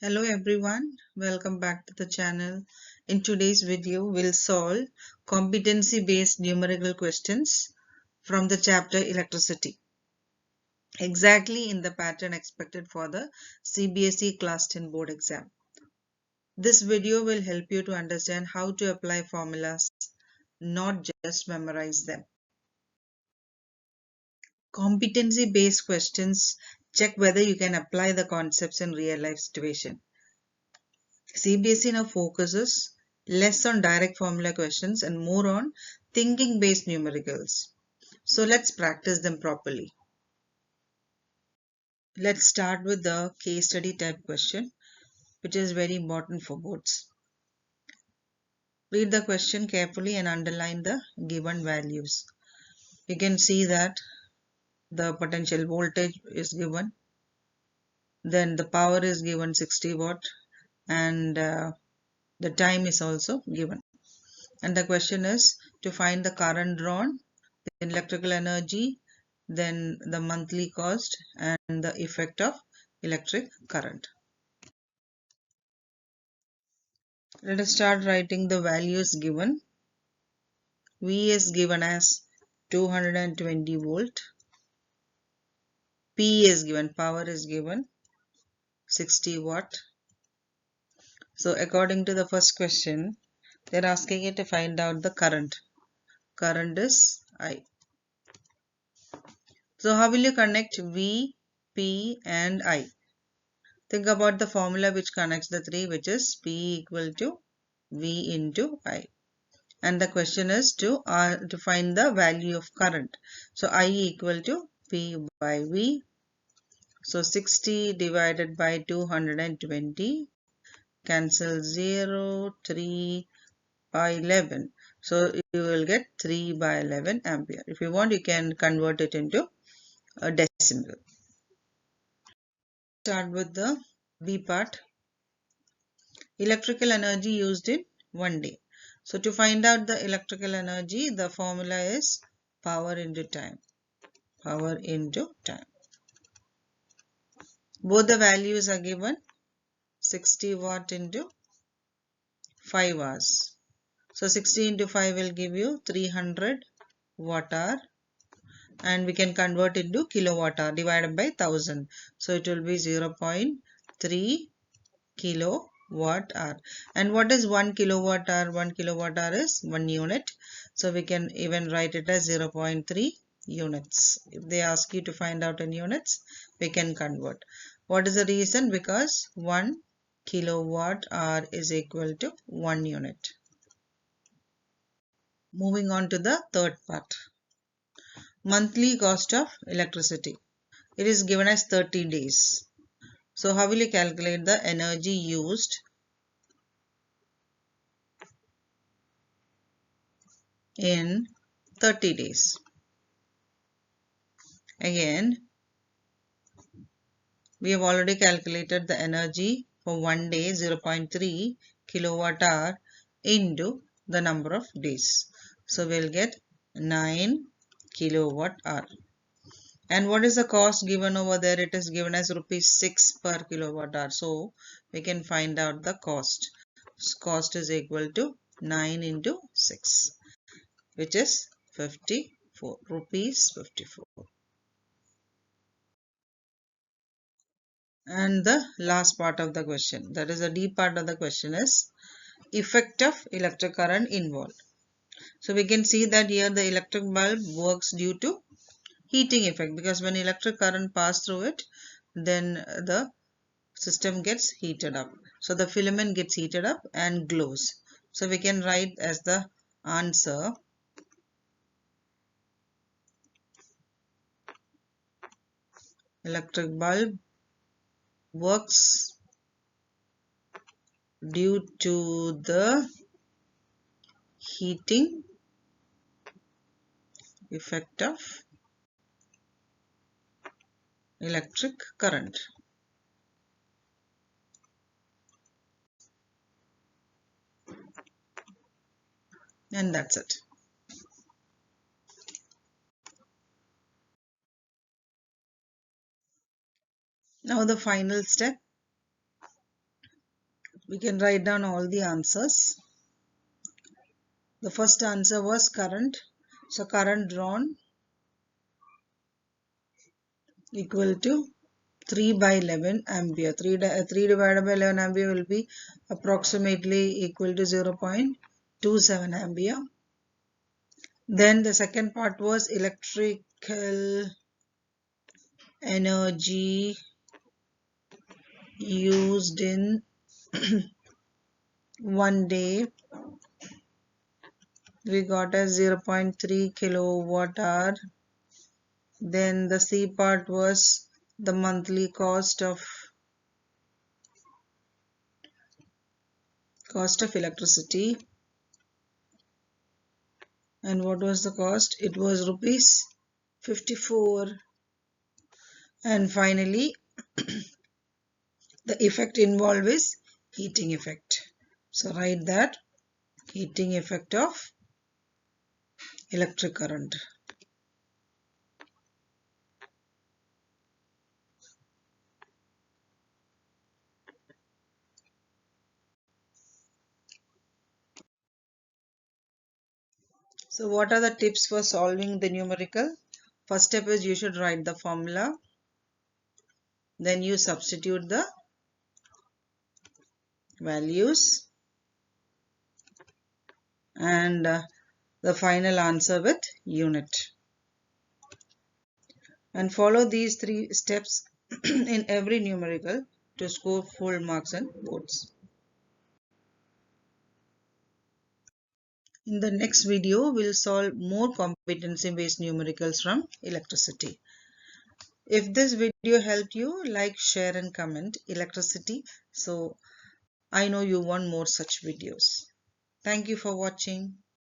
Hello everyone, welcome back to the channel. In today's video, we'll solve competency-based numerical questions from the chapter Electricity, exactly in the pattern expected for the CBSE Class 10 board exam. This video will help you to understand how to apply formulas, not just memorize them. Competency-based questions check whether you can apply the concepts in real-life situation. CBSE now focuses less on direct formula questions and more on thinking based numericals. So let's practice them properly. Let's start with the case study type question, which is very important for boards. Read the question carefully and underline the given values. You can see that the potential voltage is given, then the power is given 60 watt, and the time is also given. And the question is to find the current drawn, the electrical energy, then the monthly cost, and the effect of electric current. Let us start writing the values given. V is given as 220 volt. P is given, power is given 60 watt. So according to the first question, they're asking you to find out the current. Current is I. So how will you connect V, P and I? Think about the formula which connects the three, which is P equal to V into I. And the question is to find the value of current. So I equal to P by V. So 60 divided by 220 cancel 0, 3 by 11. So you will get 3 by 11 ampere. If you want, you can convert it into a decimal. Start with the B part. Electrical energy used in 1 day. So to find out the electrical energy, the formula is power into time. Power into time. Both the values are given, 60 watt into 5 hours. So 60 into 5 will give you 300 watt hour, and we can convert into kilowatt hour divided by 1000. So it will be 0.3 kilowatt hour. And what is 1 kilowatt hour? 1 kilowatt hour is 1 unit. So we can even write it as 0.3 units. If they ask you to find out in units, we can convert. What is the reason? Because 1 kilowatt hour is equal to 1 unit. Moving on to the third part. Monthly cost of electricity. It is given as 30 days. So how will you calculate the energy used in 30 days? Again, we have already calculated the energy for 1 day, 0.3 kilowatt hour into the number of days. So we'll get 9 kilowatt hour. And what is the cost given over there? It is given as rupees 6 per kilowatt hour. So we can find out the cost. Cost is equal to 9 into 6, which is 54 rupees 54. And the last part of the question, that is the D part of the question, is effect of electric current involved. So we can see that here the electric bulb works due to heating effect, because when electric current passes through it, then the system gets heated up. So the filament gets heated up and glows. So we can write as the answer electric bulb works due to the heating effect of electric current. And that's it. Now the final step. We can write down all the answers. The first answer was current. So current drawn equal to 3 by 11 ampere. 3 divided by 11 ampere will be approximately equal to 0.27 ampere. Then the second part was electrical energy used in 1 day. We got as 0.3 kilowatt hour. Then the C part was the monthly cost of electricity. And what was the cost? It was rupees 54. And finally, the effect involved is heating effect. So write that heating effect of electric current. So what are the tips for solving the numerical? First step is you should write the formula. Then you substitute the values and the final answer with unit. And follow these 3 steps in every numerical to score full marks in boards. In the next video, we'll solve more competency-based numericals from electricity. If this video helped you, like, share and comment electricity. So I know you want more such videos. Thank you for watching.